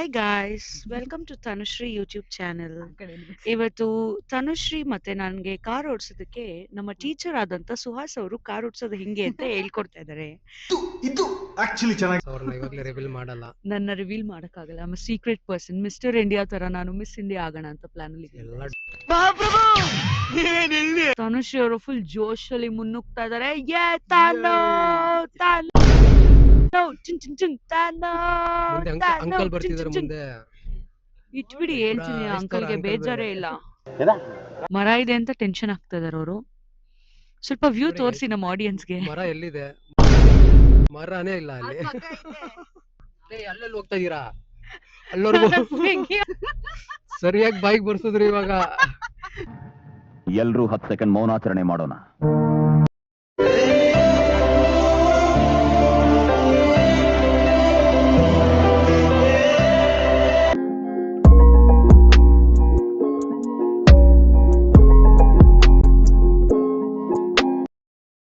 Hi guys, welcome to Tanushree YouTube channel. ಇವತ್ತು ತನುಶ್ರೀ ಮತ್ತೆ ನನಗೆ ಕಾರ್ ಓಡಿಸೋದಕ್ಕೆ ನಮ್ಮ ಟೀಚರ್ ಆದಂತ ಸುಹಾಸ್ ಅವರು ಕಾರ್ ಓಡಿಸೋದು ಹಿಂಗೆ ಅಂತ ಹೇಳ್ಕೊಡ್ತಾ ಇದ್ದಾರೆ. ಇದು ಆಕ್ಚುಲಿ ಚೆನ್ನಾಗಿ ಅವ್ರನ್ನ ಇವಾಗಲೇ ರಿವೀಲ್ ಮಾಡಲ್ಲ. ನನ್ನ ರಿವೀಲ್ ಮಾಡಕ್ಕಾಗಲ್ಲ. I am secret person. Mister India ತರ ನಾನು ಮಿಸ್ ಇಂಡಿಯಾ ಆಗೋಣ ಅಂತ ಪ್ಲಾನ್ ಅಲ್ಲಿ ಎಲ್ಲ ತನುಶ್ರೀ ಅವರು ಫುಲ್ ಜೋಶ್ ಅಲ್ಲಿ ಮುನ್ನುಗ್ತಾ ಇದಾರೆ. ತಾನೋ ತಾನೋ ಚಿನ್ ಚಿನ್ ಚಿನ್ ತಾನೋ ಮುಂದೆ ಅಂಕಲ್ ಬರ್ತಿದಾರೆ ಮುಂದೆ. ಇಟ್ಬಿಡಿ, ಹೇಳ್ತೀನಿ ಅಂಕಲ್ಗೆ uncle ಬೇಜಾರೇ ಬೇರೆ. ಇಲ್ಲ. ಮರ ಇದೆ ಅಂತ ಟೆನ್ಷನ್ ಆಗ್ತಾ ಇದಾರೆ ಅವರು. ಸ್ವಲ್ಪ ವ್ಯೂ ನೋಡಿ, ತೋರಿಸಿ ನಮ್ಮ ಆಡಿಯನ್ಸ್ಗೆ. ಮರ ಎಲ್ಲಿದೆ? ಮರನೇ ಇಲ್ಲ ಅಲ್ಲಿ. ಅಲ್ಲೆಲ್ಲಿ ಹೋಗ್ತಾ ಇದೀರಾ? ಅಲ್ಲೋರ್ಗು ಸರಿಯಾಗಿ ಬೈಕ್ ಬರ್ಸಿದ್ರಿ ಇವಾಗ. ಎಲ್ರೂ 10 ಸೆಕೆಂಡ್ ಮೌನಾಚರಣೆ ಮಾಡೋಣ.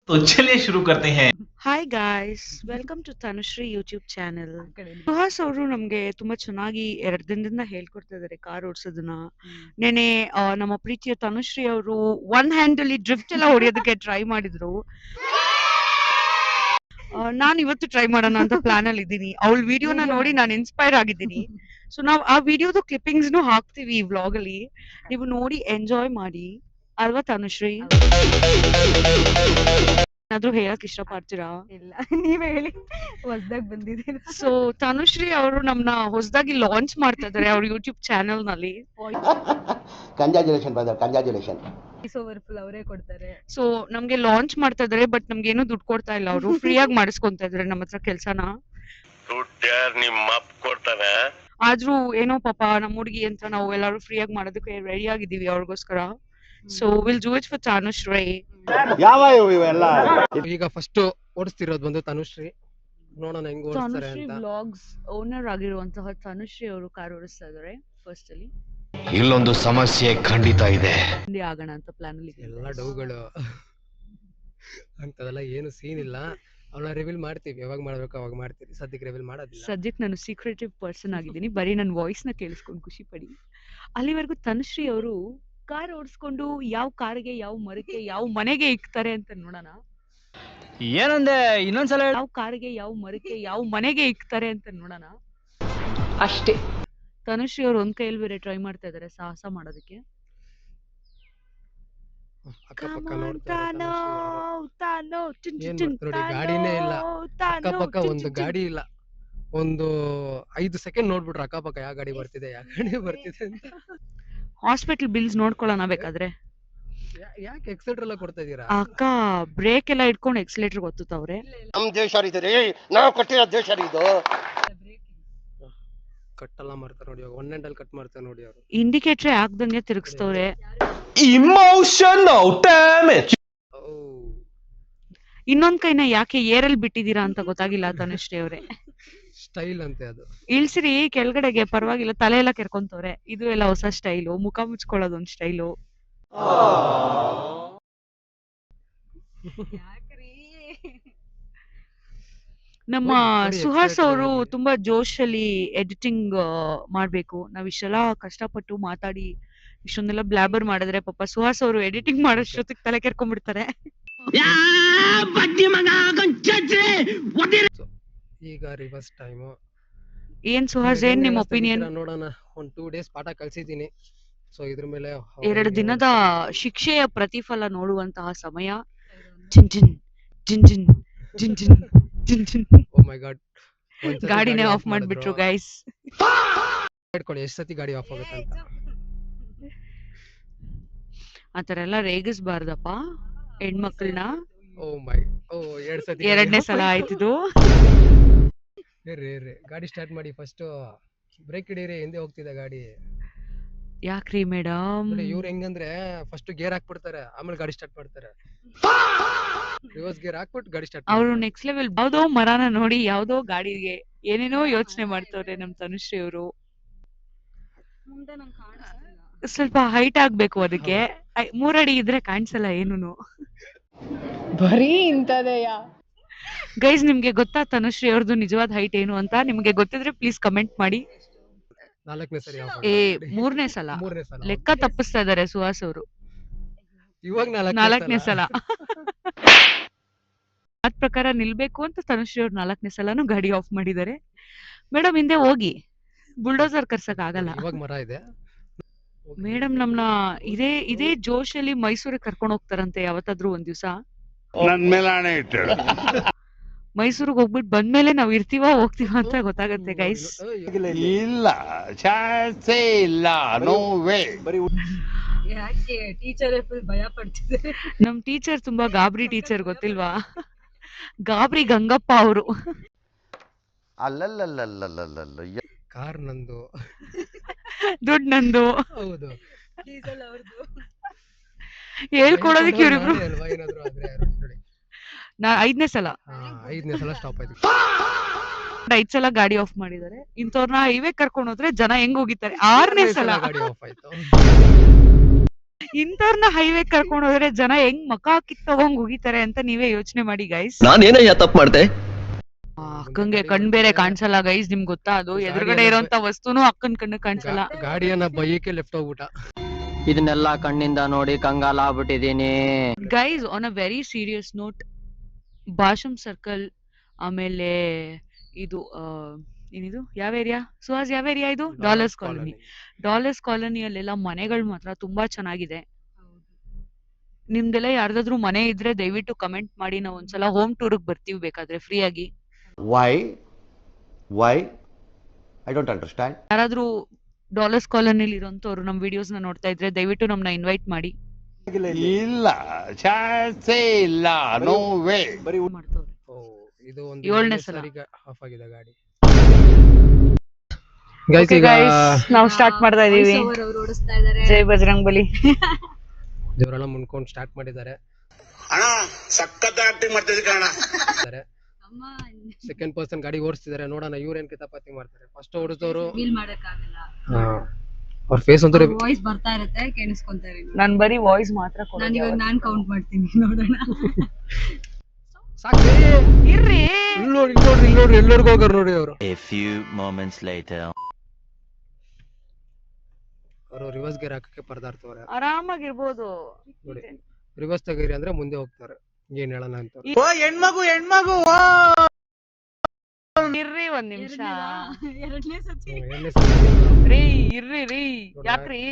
तो चलिए शुरू करते हैं. Hi guys, welcome to Tanushree YouTube channel. Suhas ಅವರು ನಮ್ಗೆ ತುಂಬಾ ಚೆನ್ನಾಗಿ 2 ದಿನದಿಂದ ಹೇಳ್ಕೊಡ್ತಾ ಇದಾರೆ ಕಾರ್ ಓಡಿಸೋದನ್ನ. ನೆನೆ ನಮ್ಮ ಪ್ರೀತಿಯ ತನುಶ್ರೀ ಅವರು ಒನ್ ಹ್ಯಾಂಡ್ ಅಲ್ಲಿ ಡ್ರಿಫ್ಟ್ ಎಲ್ಲ ಹೊಡೆಯೋದಕ್ಕೆ ಟ್ರೈ ಮಾಡಿದ್ರು. ನಾನು ಇವತ್ತು ಟ್ರೈ ಮಾಡೋಣ ಅಂತ ಪ್ಲಾನ್ ಅಲ್ಲಿ ಇದ್ದೀನಿ. ಅವಳ ವಿಡಿಯೋನ ನೋಡಿ ನಾನು ಇನ್ಸ್ಪೈರ್ ಆಗಿದ್ದೀನಿ. ಸೊ ನಾವು ಆ ವಿಡಿಯೋದ ಕ್ಲಿಪ್ಪಿಂಗ್ಸ್ ಹಾಕ್ತಿವಿ ಈ ವ್ಲಾಗ್ ಅಲ್ಲಿ. ನೀವು ನೋಡಿ ಎಂಜಾಯ್ ಮಾಡಿ ಅಲ್ವಾ ತನುಶ್ರೀ? ಏನಾದ್ರೂ ಹೇಳಕ್ ಇಷ್ಟಪಡ್ತೀರಾ? ಇಲ್ಲ, ನೀವೇ ಹೇಳಿ. ಹೊಸದಾಗಿ ಬಂದಿದ್ದೀರಾ. ಸೊ ತನುಶ್ರೀ ಅವರು ನಮ್ನ ಹೊಸದಾಗಿ ಲಾಂಚ್ ಮಾಡ್ತಾ ಇದಾರೆ ಅವ್ರ ಯೂಟ್ಯೂಬ್ ಚಾನೆಲ್ ನಲ್ಲಿ. Congratulation brother, congratulation. Voice over full ಅವರೇ ಕೊಡ್ತಾರೆ. ಸೊ ನಮ್ಗೆ ಲಾಂಚ್ ಮಾಡ್ತಾ ಇದಾರೆ, ಬಟ್ ನಮ್ಗೆ ಏನು ದುಡ್ಡು ಕೊಡ್ತಾ ಇಲ್ಲ. ಅವರು ಫ್ರೀ ಆಗಿ ಮಾಡಿಸ್ಕೊಂತಾ ಇದಾರೆ ನಮ್ಮ ಹತ್ರ ಕೆಲ್ಸನ. ಆದ್ರೂ ಏನೋ ಪಾಪ ನಮ್ಮ ಹುಡುಗಿ ಅಂತ ನಾವು ಎಲ್ಲಾರು ಫ್ರೀ ಆಗಿ ಮಾಡೋದಕ್ಕೆ ರೆಡಿ ಆಗಿದೀವಿ ಅವ್ರಿಗೋಸ್ಕರ. So will do it for Tanushree. ಯಾವ ಇವೆಲ್ಲ ಈಗ ಫಸ್ಟ್ ಓಡಿಸ್ತಿರೋದು ಬಂದು ತನುಶ್ರೀ. ನೋಡೋಣ ಹೆಂಗ್ ಓಡಿಸ್ತಾರೆ ತನುಶ್ರೀ ಅಂತ. ವ್ಲಾಗ್ಸ್ ಓನರ್ ಆಗಿರುವಂತಹ ತನುಶ್ರೀ ಅವರು ಕಾರ್ ಓಡಿಸ್ತಾ ಇದಾರೆ ಫಸ್ಟ್ ಅಲ್ಲಿ. ಇಲ್ಲೊಂದು ಸಮಸ್ಯೆ ಖಂಡಿತ ಇದೆ. ಹಿಂದೆ ಆಗೋಣ ಅಂತ ಪ್ಲಾನ್ ಅಲ್ಲಿ ಎಲ್ಲ ಡೌಗಳು ಅಂತದೆಲ್ಲ ಏನು ಸೀನ್ ಇಲ್ಲ. ಅವನ್ನ ರಿವೀಲ್ ಮಾಡ್ತೀವಿ, ಯಾವಾಗ ಮಾಡ್ಬೇಕು ಅವಾಗ ಮಾಡ್ತೀವಿ. ಸದ್ಯಕ್ಕೆ ರಿವೀಲ್ ಮಾಡೋದಿಲ್ಲ. ಸದ್ಯಕ್ಕೆ ನಾನು ಸೀಕ್ರೆಟಿವ್ ಪರ್ಸನ್ ಆಗಿದ್ದೀನಿ. ಬರೀ ನನ್ನ ವಾಯ್ಸ್ ನ ಕೇಳಿಸ್ಕೊಂಡು ಖುಷಿ ಪಡಿ. ಅಲ್ಲಿವರೆಗೂ ತನುಶ್ರೀ ಅವರು ಕಾರ್ ಓಡಿಸ್ಕೊಂಡು ಯಾವ ಕಾರ್ಗೆ, ಯಾವ ಮರಕ್ಕೆ, ಯಾವ ಮನೆಗೆ ಇಕ್ತಾರೆ ಅಂತ ನೋಡೋಣ. ಏನಂದೆ? ಇನ್ನೊಂದ್ಸಲ ಯಾವ ಕಾರ್ಗೆ, ಯಾವ ಮರಕ್ಕೆ, ಯಾವ ಮನೆಗೆ ಇಕ್ತಾರೆ ಅಂತ ನೋಡೋಣ ಅಷ್ಟೇ. ತನುಶ್ರೀ ಅವ್ರು ಒಂದ್ ಕೈಯಲ್ಲಿ ಬೇರೆ ಟ್ರೈ ಮಾಡ್ತಾ ಇದಾರೆ ಸಾಹಸ ಮಾಡೋದಕ್ಕೆ. ಅಕ್ಕಪಕ್ಕ Come on, ನೋಡ್ತಾರೆ ತಾನೋ, ತಾನೋ, ಚಿನ್ ಚಿನ್ ಏನ್ ಚಿನ್ ಮಾಡ್ತಾರೆ ನೋಡಿ, ತಾನೋ, ಗಾಡಿನೇ ಇಲ್ಲ. ತಾನೋ, ಅಕ್ಕಪಕ್ಕ ಚಿನ್ ಒಂದು ಚಿನ್ ಚಿನ್. ಗಾಡಿ ಇಲ್ಲ. ಒಂದು 5 ಸೆಕೆಂಡ್ ನೋಡ್ಬಿಟ್ರೆ ಅಕ್ಕಪಕ್ಕ ಯಾವ ಗಾಡಿ ಬರ್ತಿದೆ, ಯಾವ ಗಾಡಿ ಬರ್ತಿದೆ ಅಂತ. ಹಾಸ್ಪಿಟಲ್ ಬಿಲ್ಸ್ ನೋಡ್ಕೊಳ್ಳೋಣ ಬೇಕಾದ್ರೆ. ಯಾಕೆ ಎಕ್ಸೆಟ್ರ್ ಎಲ್ಲ ಕೊಡ್ತಾ ಇದೀರಾ? ಅಕ್ಕ ಬ್ರೇಕ್ ಎಲ್ಲ ಇಟ್ಕೊಂಡು ಎಕ್ಸಿಲೇಟರ್ ಗೊತ್ತವ್ರೆ. ನಮ್ ದೇಶ ಇದು ರೀ, ನಾವು ಕೊಟ್ಟಿರೋ ದೇಶ ರೀ ಇದು. ಕಟ್ ಎಲ್ಲ ಮಾಡ್ತಾರೆ ನೋಡಿ, ಒನ್ ಹ್ಯಾಂಡ್ ಅಲ್ಲಿ ಕಟ್ ಮಾಡ್ತಾರೆ ನೋಡಿ ಅವರು. ಇಂಡಿಕೇಟರ್ ಹಾಕ್ದಂಗೆ ತಿರುಗಿಸ್ತವ್ರೆ. Emotional damage. ಇನ್ನೊಂದ್ ಕೈನ ಯಾಕೆ ಏರಲ್ಲಿ ಬಿಟ್ಟಿದೀರಾ ಅಂತ ಗೊತ್ತಾಗಿಲ್ಲ ತನುಶ್ರೀ ಅವ್ರೆ. ಸ್ಟೈಲ್ ಅಂತೆ ಅದು. ಇಳ್ಸಿರಿ ಕೆಳಗಡೆಗೆ, ಪರವಾಗಿಲ್ಲ. ತಲೆ ಎಲ್ಲ ಕೆರ್ಕೊಂತವ್ರೆ. ಇದು ಎಲ್ಲ ಹೊಸ ಸ್ಟೈಲು. ಮುಖ ಮುಚ್ಕೊಳ್ಳೋದು ಒಂದ್ ಸ್ಟೈಲು. ನಮ್ಮ ನೋಡಿ, ಸುಹಾಸ್ accelerator ಅವರು ನೋಡಿ. ತುಂಬಾ ಜೋಶ್ ಅಲ್ಲಿ ಎಡಿಟಿಂಗ್ ಮಾಡ್ಬೇಕು. ನಾವ್ ಇಷ್ಟೆಲ್ಲ ಕಷ್ಟಪಟ್ಟು ಮಾತಾಡಿ ಇಷ್ಟೊಂದೆಲ್ಲ ಬ್ಲಾಬರ್ ಮಾಡಿದ್ರೆ ಪಾಪ ಸುಹಾಸ್ ಅವರು ಎಡಿಟಿಂಗ್ ಮಾಡೋಷ್ಟೊತ್ತಿಗೆ ತಲೆ ಕೆರ್ಕೊಂಡ್ಬಿಡ್ತಾರೆ. ಈಗ ರಿವರ್ಸ್ ಟೈಮು. ಏನ್ ಸುಹಾಸ್, ಏನ್ ನಿಮ್ ಒಪಿನಿಯನ್? ನೋಡೋಣ. ಒಂದ್ 2 days ಪಾಠ ಕಲ್ಸಿದೀನಿ. ಸೊ ಇದ್ರ ಮೇಲೆ 2 ದಿನದ ಶಿಕ್ಷೆಯ ಪ್ರತಿಫಲ ನೋಡುವಂತಹ ಸಮಯ. ಜಿನ್ ಜಿನ್ ಜಿನ್ ಜಿನ್ ಜಿನ್ ಜಿನ್ ಜಿನ್ ಜಿನ್. ಓ ಮೈ ಗಾಡ್, ಗಾಡಿನೇ ಆಫ್ ಮಾಡ್ಬಿಟ್ರು ಗೈಸ್. ಇಟ್ಕೊಳ್ಳಿ ಎಷ್ಟು ಸತಿ ಗಾಡಿ ಆಫ್ ಆಗುತ್ತೆ ಅಂತ. ಆತರ ಎಲ್ಲ ರೇಗಿಸ್ಬಾರ್ದಪ್ಪ ಹೆಣ್ಮಕ್ಳನ್ನ. ಓ ಮೈ, ಓ 2 ಸತಿ 2ನೇ ಸಲ ಆಯ್ತಿದು. ಗಾಡಿ ಸ್ಟಾರ್ಟ್ ಮಾಡಿ. ಫಸ್ಟ್ ಬ್ರೇಕ್ ಹಿಡೀರಿ, ಹಿಂದೆ ಹೋಗ್ತಿದೆ ಗಾಡಿ. ಯಾಕ್ರಿ ಮೇಡಮ್? ನೋಡಿ ಇವ್ರು ಹೆಂಗಂದ್ರೆ ಫಸ್ಟ್ ಗೇರ್ ಹಾಕ್ಬಿಡ್ತಾರೆ, ಆಮೇಲೆ ಗಾಡಿ ಸ್ಟಾರ್ಟ್ ಮಾಡ್ತಾರೆ. ರಿವರ್ಸ್ ಗೇರ್ ಹಾಕ್ಬಿಟ್ಟು ಗಾಡಿ ಸ್ಟಾರ್ಟ್ ಅವ್ರು ನೆಕ್ಸ್ಟ್ ಲೆವೆಲ್. ಯಾವ್ದೋ ಮರನ ನೋಡಿ ಯಾವ್ದೋ ಗಾಡಿಗೆ ಏನೇನೋ ಯೋಚನೆ ಮಾಡ್ತವ್ರೆ ನಮ್ ತನುಶ್ರೀ ಅವರು. ಸ್ವಲ್ಪ ಹೈಟ್ ಆಗ್ಬೇಕು ಅದಕ್ಕೆ. 3 ಅಡಿ ಇದ್ರೆ ಕಾಣಿಸಲ್ಲ ಏನೂನು. ಬರೀ ಇಂತದೆಯ. ಗೈಸ್, ನಿಮ್ಗೆ ಗೊತ್ತಾ ತನುಶ್ರೀ ಅವ್ರದ್ದು ನಿಜವಾದ ಹೈಟ್ ಏನು ಅಂತ? ನಿಮ್ಗೆ ಗೊತ್ತಿದ್ರೆ ಪ್ಲೀಸ್ ಕಮೆಂಟ್ ಮಾಡಿ. 4ನೇ ಸರಿ off ಏ ಆಗಿದೆ. 3ನೇ ಸಲ 3ನೇ ಸಲ ಲೆಕ್ಕ ತಪ್ಪಿಸ್ತಾ ಇದಾರೆ ಸುಹಾಸ್ ಅವರು. ಇವಾಗ 4ನೇ ಸಲ ಅದ್ ಪ್ರಕಾರ ನಿಲ್ಬೇಕು ಅಂತ ತನುಶ್ರೀ ಅವ್ರು 4ನೇ ಸಲನು ಗಾಡಿ ಆಫ್ ಮಾಡಿದ್ದಾರೆ. ಮೇಡಮ್ ಹಿಂದೆ ಹೋಗಿ, ಬುಲ್ಡೋಸರ್ ಕರ್ಸಕ್ ಆಗಲ್ಲ. ಇವಾಗ ಮರ ಇದೆ. ಮೇಡಮ್ ನಮ್ನ ಇದೇ ಜೋಶಲ್ಲಿ ಮೈಸೂರಿಗೆ ಕರ್ಕೊಂಡು ಹೋಗ್ತಾರಂತೆ ಯಾವತ್ತಾದ್ರೂ ಒಂದ್ ದಿವ್ಸ. ನನ್ ಮೇಲೆ ಆಣೆ ಇಟ್ಟಳು. ಮೈಸೂರಿಗೆ ಹೋಗ್ಬಿಟ್ಟು ಬಂದ್ಮೇಲೆ ನಾವ್ ಇರ್ತೀವ ಹೋಗ್ತೀವ ಅಂತ ಗೊತ್ತಾಗತ್ತೆ ಗೈಸ್. ಇಲ್ಲ ಚಾನ್ಸೇ ಇಲ್ಲ, ನೋ ವೇ. ಯಾಕೆ ಟೀಚರ್ ಫುಲ್ ಭಯ ಪಡ್ತಿದ್ದಾರೆ. ನಮ್ ಟೀಚರ್ ತುಂಬಾ ಗಾಬರಿ ಟೀಚರ್ ಗೊತ್ತಿಲ್ವಾ? ಗಾಬರಿ ಗಂಗಪ್ಪ ಅವರು. ಅಲ್ಲಲ್ಲಲ್ಲಲ್ಲಲ್ಲಲ್ಲ ಕಾರ್ ನಂದು. ದುಡ್ಡು ನಂದು. ಹೌದು. ಡೀಸೆಲ್ ಅವ್ರದ್ದು. ಹೇಳ್ಕೊಡೋದಕ್ಕೆ ಇವ್ರಿಬ್ರು. ನಾನೇ ಅಲ್ವಾ ಏನಾದ್ರು ಆದ್ರೆ ನೋಡಿ. 5ನೇ ಸಲ 5ನೇ ಸಲ ಸ್ಟಾಪ್ ಆಯ್ತು. 5 ಸಲ ಗಾಡಿ ಆಫ್ ಮಾಡಿದ್ದಾರೆ. ಇಂಥವ್ರನ್ನ ಹೈವೇ ಕರ್ಕೊಂಡು ಹೋದ್ರೆ ಜನ ಹೆಂಗ್ ಹೋಗಿತಾರೆ? 6ನೇ ಸಲ ಗಾಡಿ ಆಫ್ ಆಯ್ತು. ಇಂಥವ್ರನ್ನ ಹೈವೇ ಕರ್ಕೊಂಡು ಹೋದ್ರೆ ಜನ ಹೆಂಗ್ ಮಕ ಕಿತ್ತೋಗಂಗ್ ಹೋಗಿತಾರೆ ಅಂತ ನೀವೇ ಯೋಚನೆ ಮಾಡಿ ಗೈಸ್. ನಾನೇನಯ್ಯ ತಪ್ಪು ಮಾಡ್ದೆ? ಅಕ್ಕಂಗೆ ಕಣ್ ಬೇರೆ ಕಾಣಿಸಲ್ಲ ಗೈಸ್, ನಿಮ್ಗೆ ಗೊತ್ತಾ? ಅದು ಎದುರುಗಡೆ ಇರೋಂತ ವಸ್ತುನು ಅಕ್ಕನ್ ಕಣ್ಣು ಕಾಣಿಸಲ್ಲ. ಗಾಡಿಯನ್ನ ಬೈಯಕ್ಕೆ ಲೆಫ್ಟ್ ಹೋಗ್ಬಿಟ್ಟ. ಇದನ್ನೆಲ್ಲ ಕಣ್ಣಿಂದ ನೋಡಿ ಕಂಗಾಲ ಆಗ್ಬಿಟ್ಟಿದೀನಿ. Guys on a very serious note, Bhashyam circle, ಆಮೇಲೆ ಇದು ಏನಿದು ಯಾವ ಏರಿಯಾ ಸುಹಾಸ್? ಯಾವ ಏರಿಯಾ ಇದು? Dollars colony. ಡಾಲರ್ಸ್ ಕಾಲೋನಿಯಲ್ಲೆಲ್ಲ ಮನೆಗಳು ಮಾತ್ರ ತುಂಬಾ ಚೆನ್ನಾಗಿದೆ. ನಿಮ್ದೆಲ್ಲ ಯಾರ್ದಾದ್ರೂ ಮನೆ ಇದ್ರೆ ದಯವಿಟ್ಟು ಕಮೆಂಟ್ ಮಾಡಿ, ನಾವು ಒಂದ್ಸಲ ಹೋಮ್ ಟೂರ್ಗ್ ಬರ್ತೀವಿ ಬೇಕಾದ್ರೆ ಫ್ರೀ ಆಗಿ. Why I don't understand. ಯಾರಾದ್ರೂ ಡಾಲರ್ಸ್ ಕಾಲೋನಿಲಿ ಇರೋಂಥವ್ರು ನಮ್ ವಿಡಿಯೋಸ್ ನ ನೋಡ್ತಾ ಇದ್ರೆ ದಯವಿಟ್ಟು ನಮ್ನ ಇನ್ವೈಟ್ ಮಾಡಿ. ಇಲ್ಲ ಚಾನ್ಸೇ ಇಲ್ಲ, ನೋ ವೇ. ಮಾಡ್ತವ್ರೆ. ಇದು ಒಂದು 7ನೇ ಸಲ ಆಫ್ ಆಗಿದೆ ಗಾಡಿ. ಗೈಸ್ Okay ಈಗ guys, ನಾವು ಸ್ಟಾರ್ಟ್ ಮಾಡ್ತಾ ಇದೀವಿ. ಅವ್ರು ಓಡಿಸ್ತಾ ಇದಾರೆ. ಜೈ ಬಜರಂಗ್ ಬಲಿ. ದೇವರೆಲ್ಲ ಮುನ್ಕೊಂಡು ಸ್ಟಾರ್ಟ್ ಮಾಡಿದ್ದಾರೆ. ಅಣ್ಣ ಸಖತ್ ಆಕ್ಟಿಂಗ್ ಮಾಡ್ತಿದ್ದೆ ಕಣ. ಅಮ್ಮ ಸೆಕೆಂಡ್ ಪರ್ಸನ್ ಗಾಡಿ ಓಡಿಸ್ತಿದ್ದಾರೆ. ನೋಡೋಣ ಇವ್ರೇನ್ ಕಿತಾಪತಿ ಮಾಡ್ತಾರೆ. ಫಸ್ಟ್ ಓಡಿಸೋರು ಫೀಲ್ ಮಾಡಕ್ಕಾಗಲ್ಲ. ಅವ್ರ ಫೇಸ್ ಅಂತೂ ವಾಯ್ಸ್ ಬರ್ತಾ ಇರುತ್ತೆ, ಕೇಳಿಸ್ಕೊಂತಾರೆ. ನಾನ್ ಬರೀ ವಾಯ್ಸ್ ಮಾತ್ರ ನಾನು ಇವಾಗ ನಾನ್ ಕೌಂಟ್ ಮಾಡ್ತೀನಿ, ನೋಡೋಣ. ಸಾಕ್ರಿ. ಇರ್ರಿ. ಇಲ್ಲಿ ನೋಡ್ರಿ ಎಲ್ಲರಿಗೂ ಹೋಗೋರು ನೋಡಿ ಅವರು. A few moments later. ಅವರು ರಿವರ್ಸ್ ಗೇರ್ ಹಾಕಕ್ಕೆ ಪರದಾಡ್ತವ್ರೆ. ಆರಾಮಾಗಿರ್ಬೋದು. ನೋಡಿ ರಿವರ್ಸ್ ತೆಗೀರಿ ಅಂದ್ರೆ ಮುಂದೆ ಹೋಗ್ತಾರೆ. ಏನ್ ಹೇಳೋಣ ಅಂತ. ಹೆಣ್ಮಗು ಇರ್ರಿ ಒಂದ್ ನಿಮಿಷ. 2ನೇ ಸತಿ. ಎಣ್ಣೆ ಸರಿ. ರೀ ಇರ್ರಿ ಯಾಕ್ರಿ?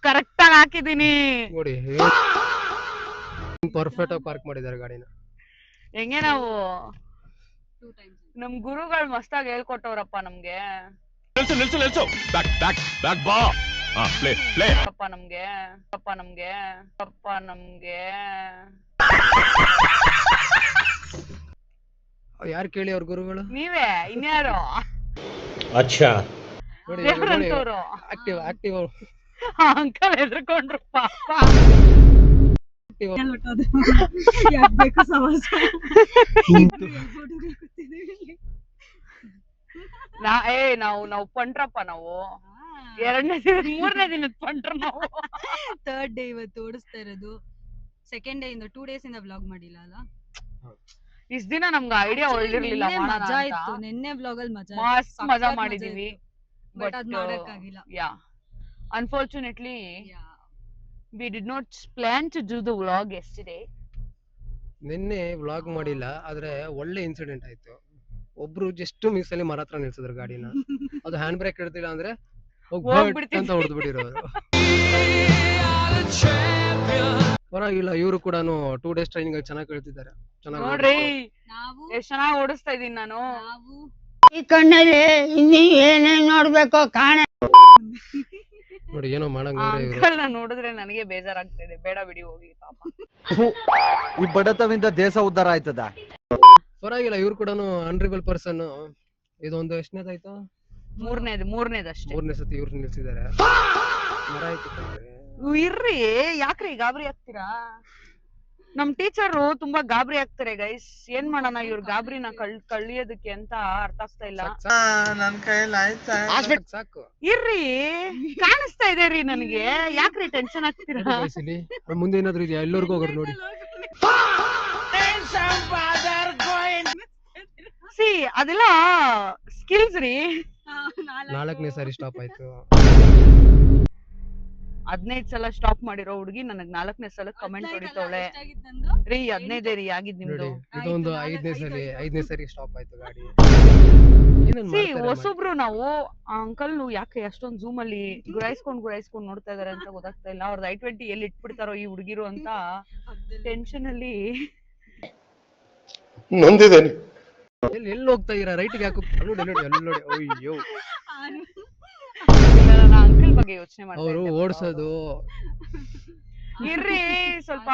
ಕರೆಕ್ಟ್ ಆಗಿ ಹಾಕಿದೀನಿ. ನೋಡಿ ಪರ್ಫೆಕ್ಟ್ ಆಗಿ ಪಾರ್ಕ್ ಮಾಡಿದ್ದಾರೆ ಗಾಡಿನ. ಹೆಂಗೆ ನಾವು 2 times. ನಮ್ ಗುರುಗಳು ಮಸ್ತಾಗಿ ಹೇಳ್ಕೊಟ್ಟವ್ರಪ್ಪ ನಮ್ಗೆ. ನಿಲ್ಸು ಬ್ಯಾಕ್ ಬಾ. ಪ್ಲೇ ಅಪ್ಪ ನಮ್ಗೆ ಯಾರು ಕೇಳಿ ಅವ್ರ ಗುರುಗಳು? ನೀವೇ ಇನ್ಯಾರು? ಅಚ್ಚಾ ನೋಡಿ ದೇವ್ರಂತವ್ರು. ಆಕ್ಟಿವ್ ಅಂಕಲ್ ಹೆದರ್ಕೊಂಡ್ರು ಪಾಪ. ಎಲ್ಲಿ ಹೊರ್ಟೋದ್ರು? ಯಾಕ್ ಬೇಕು ಸವಾಸ? ನಾವು ಪಂಟ್ರಪ್ಪ ನಾವು. 2ನೇ ದಿನ 3ನೇ ದಿನದ ಪಂಟ್ರ ನಾವು. 3rd ಡೇ ಇವತ್ತು ಓಡಿಸ್ತಾ ಇರೋದು. 2nd ಡೇ ಇಂದ 2 ಡೇಸ್ ಇಂದ ವ್ಲಾಗ್ ಮಾಡಿಲ್ಲ ಅಲ್ಲ. ಇಷ್ಟ ದಿನ ನಮ್ಗೆ ಐಡಿಯಾ ಒಳ್ಳಿರ್ಲಿಲ್ಲ. ಮಜಾ ಇತ್ತು. ನಿನ್ನೆ ವ್ಲಾಗ್ ಅಲ್ಲಿ ಮಸ್ತ್ ಮಜಾ ಮಾಡಿದೀವಿ. ಬಟ್ ಅದ್ ಮಾಡಕ್ಕಾಗಿಲ್ಲ. Unfortunately, we did not plan to do the vlog yesterday. ನಿನ್ನೆ ವ್ಲಾಗ್ ಮಾಡಿಲ್ಲ, ಆದ್ರೆ ಒಳ್ಳೆ ಇನ್ಸಿಡೆಂಟ್ ಆಯ್ತು. ಒಬ್ರು ಜಸ್ಟ್ ಮಿಸ್ ಅಲ್ಲಿ ಮರ ಹತ್ರ ನಿಲ್ಸಿದ್ರು ಗಾಡಿನ. ಅದು ಹ್ಯಾಂಡ್ ಬ್ರೇಕ್ ಹಿಡ್ದಿಲ್ಲ ಅಂದ್ರೆ ಹೋಗ್ಬಿಡ್ತಿದ್ವಿ ಅಂತ ಹೊಡೆದು ಬಿಟ್ಟಿರೋರು. ಪರವಾಗಿಲ್ಲ, ಇವರು ಕೂಡ 2 ಡೇಸ್ ಟ್ರೈನಿಂಗ್ ಅಲ್ಲಿ ಚೆನ್ನಾಗಿ ಕಳ್ತಿದ್ದಾರೆ. ನೋಡ್ರಿ ನಾವು ಎಷ್ಟ್ ಚೆನ್ನಾಗಿ ಓಡಿಸ್ತಾ ಇದೀನಿ ನಾನು. ಈ ಕಣ್ಣಲ್ಲಿ ಇನ್ನೀ ಏನೇನ್ ನೋಡ್ಬೇಕೋ ಕಾಣ. ನೋಡಿ ಏನೋ ಮಾಡಂಗ ಅಂಕಲ್ ನ ನೋಡಿದ್ರೆ ನನಗೆ ಬೇಜಾರಾಗ್ತಾ ಇದೆ. ಬೇಡ ಬಿಡಿ ಹೋಗ್ಲಿ ಪಾಪ. ಈ ಬಡತವಿಂದ ದೇಶ ಉದ್ಧಾರ ಆಯ್ತದ. ಪರವಾಗಿಲ್ಲ, ಇವ್ರು ಕೂಡ ಅನ್ರಿಬಲ್ ಪರ್ಸನ್. ಇದೊಂದು ಎಷ್ಟನೇದಾಯ್ತು? 3ನೇದಷ್ಟೇ. 3ನೇ ಸತಿ ಇವ್ರು ನಿಲ್ಸಿದ್ದಾರೆ. ಮರ ಆಯ್ತು ಕಣ್ರೀ. ಇರ್ರಿ ಯಾಕ್ರಿ ಗಾಬರಿ ಆಗ್ತೀರಾ? ನಮ್ ಟೀಚರ್ ತುಂಬಾ ಗಾಬರಿ ಆಗ್ತಾರೆ ಗೈಸ್. ಏನ್ ಮಾಡೋಣ, ಇವ್ರ ಗಾಬರಿನ ಕಳ್ಳಿಯೋದಕ್ಕೆ ಅಂತ ಅರ್ಥ ಆಗ್ತಾ ಇಲ್ಲ. ನನ್ ಕೈಯಲ್ಲಿ ಆಯ್ತಾ? ಸಾಕು ಇರ್ರಿ ಕಾಣಿಸ್ತಾ ಇದೆ ರೀ ನನಗೆ. ಯಾಕ್ರಿ ಟೆನ್ಷನ್ ಆಗ್ತೀರಾ? ಇಲ್ಲಿ ಮುಂದೆ ಏನಾದ್ರು ಇದೆಯಾ? ಎಲ್ಲರಿಗೂ ಹೋಗೋರು ನೋಡಿ. ಸಿ ಅದೆಲ್ಲ ಸ್ಕಿಲ್ಸ್ ರೀ. 4ನೇ ಸಾರಿ ಸ್ಟಾಪ್ ಆಯ್ತು. 15 ಸಲ ಸ್ಟಾಪ್ ಮಾಡಿರೋ ಹುಡುಗಿ ನನಗ್ 4ನೇ ಸಲ ಕಮೆಂಟ್ ಹೊಡಿತಾವಳೆ. ರೀ 15 ರೀ ಆಗಿದ್ ನಿಮ್ದು. ನೋಡಿ ಇದೊಂದು 5ನೇ ಸರಿ ಸ್ಟಾಪ್ ಆಯ್ತು ಗಾಡಿ. ಏನೇನ್ ಸಿ ಮಾಡ್ತಾರೆ ಹೊಸೊಬ್ರು ನಾವು ಆ ಅಂಕಲ್ ಯಾಕೆ ಅಷ್ಟೊಂದ್ ಝೂಮ್ ಅಲ್ಲಿ ಗುರಾಯಿಸ್ಕೊಂಡ್ ನೋಡ್ತಾ ಇದಾರೆ ಅಂತ ಗೊತ್ತಾಗ್ತಾ ಇಲ್ಲ. ಅವ್ರದ್ದು i20 ಎಲ್ಲಿ ಇಟ್ಬಿಡ್ತಾರೋ ಈ ಹುಡುಗಿರು ಅಂತ ಟೆನ್ಷನ್ ಅಲ್ಲಿ. ನೊಂದಿದ್ದೇನೆ. ಎಲ್ಲಿ ಹೋಗ್ತಾ ಇದೀರಾ? ರೈಟ್ಗೆ ಯಾಕೆ ನೋಡಿ ಅಯ್ಯೋ ನಾನು ಅಂಕಲ್ ಬಗ್ಗೆ ಯೋಚನೆ ಮಾಡ್ತಾ ಅವರು ಇದ್ದೆ. ಓಡ್ಸೋದು ಇರ್ರಿ ಸ್ವಲ್ಪ.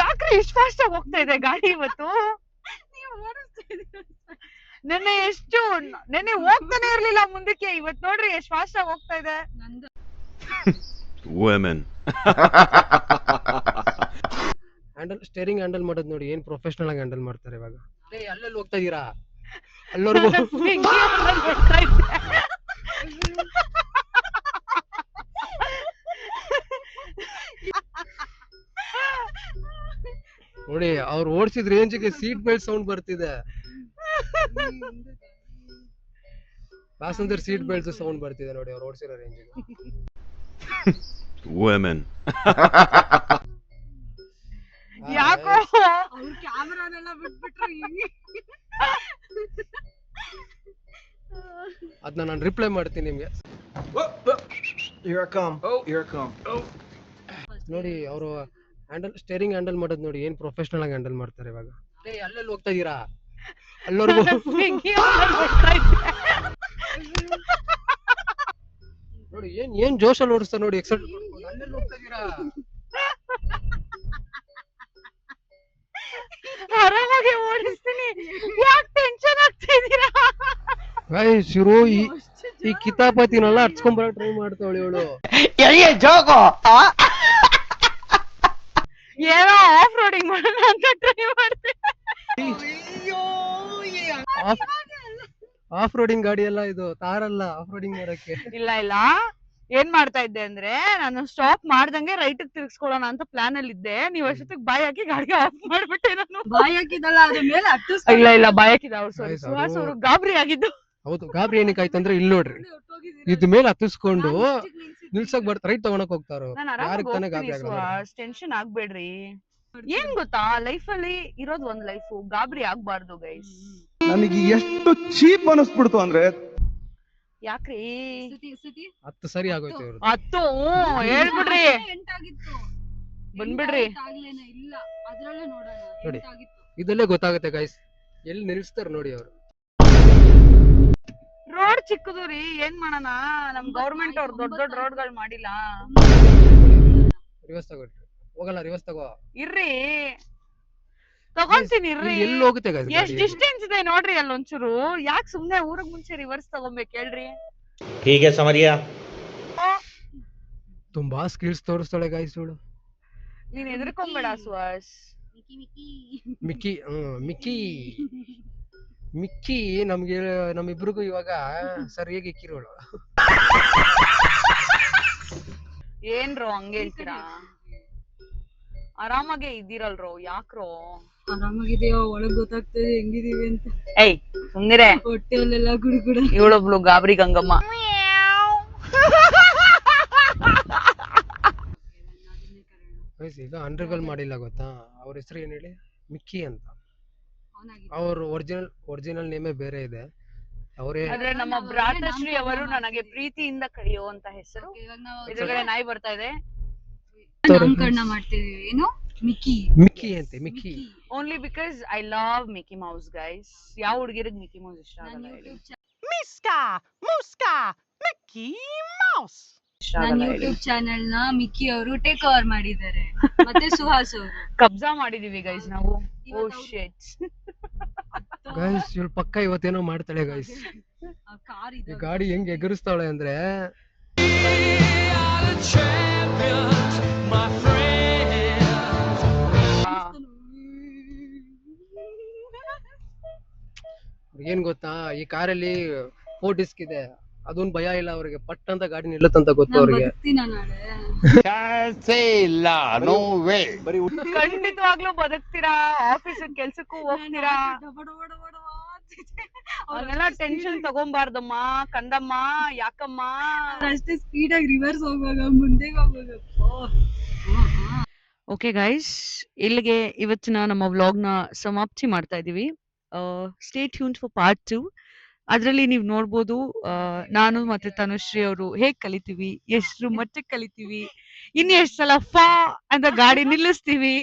ಯಾಕ್ರಿ ಇಷ್ಟು ಫಾಸ್ಟ್ ಆಗಿ ಹೋಗ್ತಾ ಇದೆ ಗಾಡಿ ಇವತ್ತು? ನೆನ್ನೆ ಹೋಗ್ತಾನೆ ಇರ್ಲಿಲ್ಲ ಮುಂದಕ್ಕೆ, ಇವತ್ ನೋಡ್ರಿ ಎಷ್ಟು ಫಾಸ್ಟ್ ಆಗಿ ಹೋಗ್ತಾ ಇದೆ. ಸ್ಟೇರಿಂಗ್ ಹ್ಯಾಂಡಲ್ ಮಾಡೋದು ನೋಡಿ ಏನ್ ಪ್ರೊಫೆಷನಲ್ ಆಗಿ ಹ್ಯಾಂಡಲ್ ಮಾಡ್ತಾರೆ ಇವಾಗ. ಅಲ್ಲೆಲ್ಲಿ ಹೋಗ್ತಾ ಇದೀರಾ? ಅಲ್ಲೋರ್ಗು ನೋಡಿ ಅವ್ರು ಓಡಿಸಿದ ರೇಂಜ್ಗೆ ಸೀಟ್ ಬೆಲ್ಟ್ ಸೌಂಡ್ ಬರ್ತಿದೆ. ಪ್ಯಾಸೆಂಜರ್ ಸೀಟ್ ಬೆಲ್ಟ್ ಸೌಂಡ್ ಬರ್ತಿದೆ ನೋಡಿ ಅವ್ರು ಓಡಿಸಿರೋ ರೇಂಜ್ಗೆ. ಯಾಕೋ ಅವ್ರ ಕ್ಯಾಮೆರಾನೆಲ್ಲ ಬಿಟ್ಬಿಟ್ರು. ಅದನ್ನ ನಾನು ರಿಪ್ಲೈ ಮಾಡ್ತೀನಿ ನಿಮ್ಗೆ. ನೋಡಿ ಅವರು ಸ್ಟೇರಿಂಗ್ ಹ್ಯಾಂಡಲ್ ಮಾಡೋದು ನೋಡಿ ಏನ್ ಪ್ರೊಫೆಷನಲ್ ಆಗಿ ಹ್ಯಾಂಡಲ್ ಮಾಡ್ತಾರೆ ಇವಾಗ. ಅಲ್ಲೆಲ್ಲಿ ಹೋಗ್ತಾ ಇದೀರಾ? ಅಲ್ಲೋರ್ಗು ನೋಡಿ ಏನ್ ಜೋಶಲ್ಲಿ ಓಡಿಸ್ತಾರೆ ನೋಡಿ. ಅಲ್ಲೆಲ್ಲಿ ಹೋಗ್ತಾ ಇದೀರಾ? ಆರಾಮಾಗಿ ಓಡಿಸ್ತೀನಿ, ಯಾಕೆ ಟೆನ್ಷನ್ ಆಗ್ತಾ ಇದೀರಾ? ಶಿರು ಈ ಕಿತಾಪತಿನೆಲ್ಲ ಹಚ್ಕೊಂಡ್ಬರ ಟ್ರೈ ಮಾಡ್ತಾವಳಿ ಇವಳು. ಏನೋ ಆಫ್ ರೋಡಿಂಗ್ ಮಾಡೋಣ ಅಂತ ಟ್ರೈ ಮಾಡ್ತೀನಿ. ಆಫ್ ರೋಡಿಂಗ್ ಗಾಡಿ ಎಲ್ಲ ಇದು, ತಾರಲ್ಲ ಆಫ್ ರೋಡಿಂಗ್ ಮಾಡಕ್ಕೆ. ಇಲ್ಲ ಏನ್ ಮಾಡ್ತಾ ಇದ್ದೆ ಅಂದ್ರೆ ನಾನು ಸ್ಟಾಪ್ ಮಾಡ್ದಂಗೆ ರೈಟ್ ತಿರ್ಗಿಸ್ಕೊಳ್ಳೋಣ ಅಂತ ಪ್ಲಾನ್ ಅಲ್ಲಿ ಇದ್ದೆ. ನೀವ್ ಅಷ್ಟೊತ್ತಿಗೆ ಬಾಯ್ ಹಾಕಿ ಗಾಡಿ ಆಫ್ ಮಾಡ್ಬಿಟ್ಟೆ. ನಾನು ಬಾಯ್ ಹಾಕಿದಲ್ಲ ಅದ್ರ ಮೇಲೆ ಇಲ್ಲ ಬಾಯ್ ಹಾಕಿದ ಅವ್ರು ಸುಹಾಸ್ ಅವರು ಗಾಬರಿ ಆಗಿದ್ದು. ಹೌದು, ಗಾಬರಿ ಏನಕ್ಕೆ ಆಯ್ತಂದ್ರೆ ಇಲ್ಲಿ ನೋಡ್ರಿ ಇದ್ ಮೇಲೆ ಹತ್ತಿಸ್ಕೊಂಡು ನಿಲ್ಸಕ್ ಬರ್ತ ರೈಟ್ ತಗೊಳಕ್ ಹೋಗ್ತಾರ. ಯಾರಿಗ್ ತಾನೇ ಗಾಬರಿ ಆಗಲ್ಲ? ಟೆನ್ಷನ್ ಆಗ್ಬೇಡ್ರಿ. ಏನ್ ಗೊತ್ತಾ, ಲೈಫ್ ಅಲ್ಲಿ ಇರೋದ್ ಒಂದ್ ಲೈಫ್, ಗಾಬರಿ ಆಗ್ಬಾರ್ದು ಗೈಸ್. ನನಗೆ ಎಷ್ಟು ಚೀಪ್ ಅನಿಸ್ಬಿಡ್ತು ಅಂದ್ರೆ, ಯಾಕ್ರಿ 10 ಸರಿ ಆಗೋಯ್ತು ಇವ್ರದ್ದು. 10 ಹೇಳ್ಬಿಡ್ರಿ, ಎಂಟಾಗಿತ್ತು ಬಂದ್ಬಿಡ್ರಿ. ಇಲ್ಲ ಅದ್ರಲ್ಲೇ ನೋಡೋಣ ನೋಡಿ. ಎಂಟಾಗಿತ್ತು. ಇದಲ್ಲೇ ಗೊತ್ತಾಗುತ್ತೆ ಗೈಸ್ ಎಲ್ಲಿ ನಿಲ್ಸ್ತಾರ ನೋಡಿ ಅವ್ರು. ರೋಡ್ ಚಿಕ್ಕದು ರೀ, ಏನ್ ಮಾಡೋಣ, ನಮ್ ಗೌರ್ಮೆಂಟ್ ಅವ್ರು ದೊಡ್ಡ ದೊಡ್ಡ ರೋಡ್ಗಳು ಮಾಡಿಲ್ಲ. ರಿವರ್ಸ್ ತಗೊಳ್ರಿ. ಹೋಗಲ್ಲ, ರಿವರ್ಸ್ ತಗೋ. ಇರ್ರಿ ತಗೊಂತೀನಿ ಇರ್ರಿ. ಎಲ್ಲಿ ಹೋಗುತ್ತೆ ಗೈಸ್? ಎಷ್ಟ್ ಡಿಸ್ಟೆನ್ಸ್ ಇದೆ ನೋಡ್ರಿ ಅಲ್ಲಿ ಒಂಚೂರು. ಯಾಕೆ ಸುಮ್ನೆ ಊರಿಗೆ ಮುಂಚೆ ರಿವರ್ಸ್ ತಗೊಂಬೇಕು ಹೇಳ್ರಿ? ಹೀಗೆ ಸಮರಿಯಾ ತುಂಬಾ ಸ್ಕಿಲ್ಸ್ ತೋರಿಸ್ತಾಳೆ ಗೈಸ್ ಇವಳು. ನೀನ್ ಎದ್ರಕೊಂಬೇಡ ಸುಹಾಸ್. ಮಿಕ್ಕಿ ಮಿಕ್ಕಿ ನಮ್ಗೆ ನಮ್ಮಿಬ್ರಿಗೂ ಇವಾಗ ಸರಿಯಾಗಿ ಇಕ್ಕಿರೋಳು. ಏನ್ರೋ ಹಂಗೆ ಹೇಳ್ತೀರಾ? ಆರಾಮಾಗೆ ಇದ್ದೀರಲ್ರೋ, ಯಾಕ್ರೋ? ಆರಾಮಾಗಿದೆಯೋ? ಒಳಗ್ ಗೊತ್ತಾಗ್ತದೆ ಹೆಂಗಿದೀವಿ ಅಂತ. ಏಯ್ ಸುಮ್ನಿರೆ, ಹೊಟ್ಟೆಯಲ್ಲೆಲ್ಲ ಗುಡುಗುಡ. ಇವಳೊಬ್ಳು ಗಾಬರಿ ಗಂಗಮ್ಮ. ಈಗ ಅಂಡರ್ಗಲ್ ಮಾಡಿಲ್ಲ ಗೊತ್ತಾ? ಅವ್ರ ಹೆಸರು ಏನ್ ಹೇಳಿ? ಮಿಕ್ಕಿ ಅಂತ. ಅವ್ರ ಒರಿಜಿನಲ್ ನೇಮೇ ಬೇರೆ ಇದೆ. ಅವರೇ ಆದ್ರೆ ನಮ್ಮ ಭ್ರಾತಶ್ರೀ ಅವರು ನನಗೆ ಪ್ರೀತಿಯಿಂದ ಕರೆಯುವಂತ ಹೆಸರು. ಎದುರುಗಡೆ ನಾಯಿ ಬರ್ತಾ ಇದೆ. ನಾಮಕರಣ ಮಾಡ್ತಿದೀವಿ. ಏನು ಮಿಕ್ಕಿ ಅಂತೆ. Mickey only because I love Mickey Mouse guys. ಯಾವ ಹುಡುಗಿರಿಗೆ ಮಿಕ್ಕಿ ಮೌಸ್ ಇಷ್ಟ ಆಗಲ್ಲ ಹೇಳಿ? ನನ್ನ ಯೂಟ್ಯೂಬ್ ಚಾನೆಲ್ ನ ಮಿಕ್ಕಿ ಅವರು ಟೇಕ್ ಓವರ್ ಮಾಡಿದ್ದಾರೆ. ಮತ್ತೆ ಸುಹಾಸ್ ಅವರು ಕಬ್ಜಾ ಮಾಡಿದೀವಿ ಗೈಸ್ ನಾವು. ಓ ಶಿಟ್ ಗೈಸ್ ಇವಳು ಪಕ್ಕ ಇವತ್ತೇನೋ ಮಾಡ್ತಾಳೆ ಗೈಸ್. ಕಾರ್ ಈ ಗಾಡಿ ಹೆಂಗ್ ಎಗರಿಸ್ತಾಳೆ ಅಂದ್ರೆ ಏನ್ ಗೊತ್ತಾ, ಈ ಕಾರಲ್ಲಿ 4 ಡಿಸ್ಕ್ ಇದೆ. ಅದೊಂದು ಭಯ ಇಲ್ಲ ಅವ್ರಿಗೆ. ಪಟ್ ಅಂತ ಗಾಡಿ ನಿಲ್ಲತ್ತಂತ ಗೊತ್ತು ಅವ್ರಿಗೆ. ಇಲ್ಲ, ನೋ ವೇ. ಖಂಡಿತವಾಗ್ಲೂ ಬದುಕ್ತೀರಾ, ಆಫೀಸ್ ಕೆಲ್ಸಕ್ಕೂ ಹೋಗ್ತೀರಾ. ಆಗ್ತಿದೆ. ಅವನ್ನೆಲ್ಲ ಟೆನ್ಷನ್ ತಗೊಂಬಾರ್ದಮ್ಮ ಕಂದಮ್ಮ ಯಾಕಮ್ಮ. ಅಷ್ಟೇ ಸ್ಪೀಡ್ ಆಗಿ ರಿವರ್ಸ್ ಹೋಗುವಾಗ ಮುಂದೆಗೆ ಹೋಗುವಾಗ ಓಕೆ ಗೈಸ್, ಇಲ್ಲಿಗೆ ಇವತ್ತಿನ ನಮ್ಮ ವ್ಲಾಗ್ನ ಸಮಾಪ್ತಿ ಮಾಡ್ತಾ ಇದೀವಿ. Stay tuned for part 2. ಅದರಲ್ಲಿ ನೀವು ನೋಡ್ಬೋದು ನಾನು ಮತ್ತೆ ತನುಶ್ರೀ ಅವರು ಹೇಗ್ ಕಲಿತೀವಿ, ಎಷ್ಟು ಮಟ್ಟಿಗೆ ಕಲಿತೀವಿ, ಇನ್ನು ಎಷ್ಟು ಸಲ ಫಾ ಅಂತ ಗಾಡಿ ನಿಲ್ಲಿಸ್ತೀವಿ.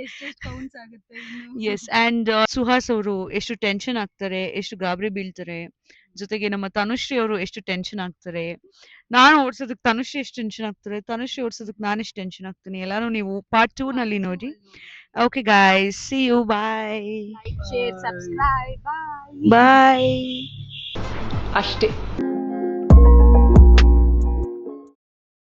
ಎಷ್ಟೆಷ್ಟು ಕೌಂಟ್ಸ್ ಆಗುತ್ತೆ ಇನ್ನು. ಎಸ್, ಅಂಡ್ ಸುಹಾಸ್ ಅವರು ಎಷ್ಟು ಟೆನ್ಷನ್ ಆಗ್ತಾರೆ, ಎಷ್ಟು ಗಾಬರಿ ಬೀಳ್ತಾರೆ, ಜೊತೆಗೆ ನಮ್ಮ ತನುಶ್ರೀ ಅವರು ಎಷ್ಟು ಟೆನ್ಷನ್ ಆಗ್ತಾರೆ, ನಾನು ಓಡಿಸೋದಕ್ಕೆ ತನುಶ್ರೀ ಎಷ್ಟು ಟೆನ್ಷನ್ ಆಗ್ತಾರೆ, ತನುಶ್ರೀ ಓಡಿಸೋದಕ್ಕೆ ನಾನು ಎಷ್ಟು ಟೆನ್ಷನ್ ಆಗ್ತೀನಿ, ಎಲ್ಲಾನು ನೀವು ಪಾರ್ಟ್ 2 ನಲ್ಲಿ ನೋಡಿ. Okay guys, see you, bye share subscribe bye bye. ಅಷ್ಟೇ.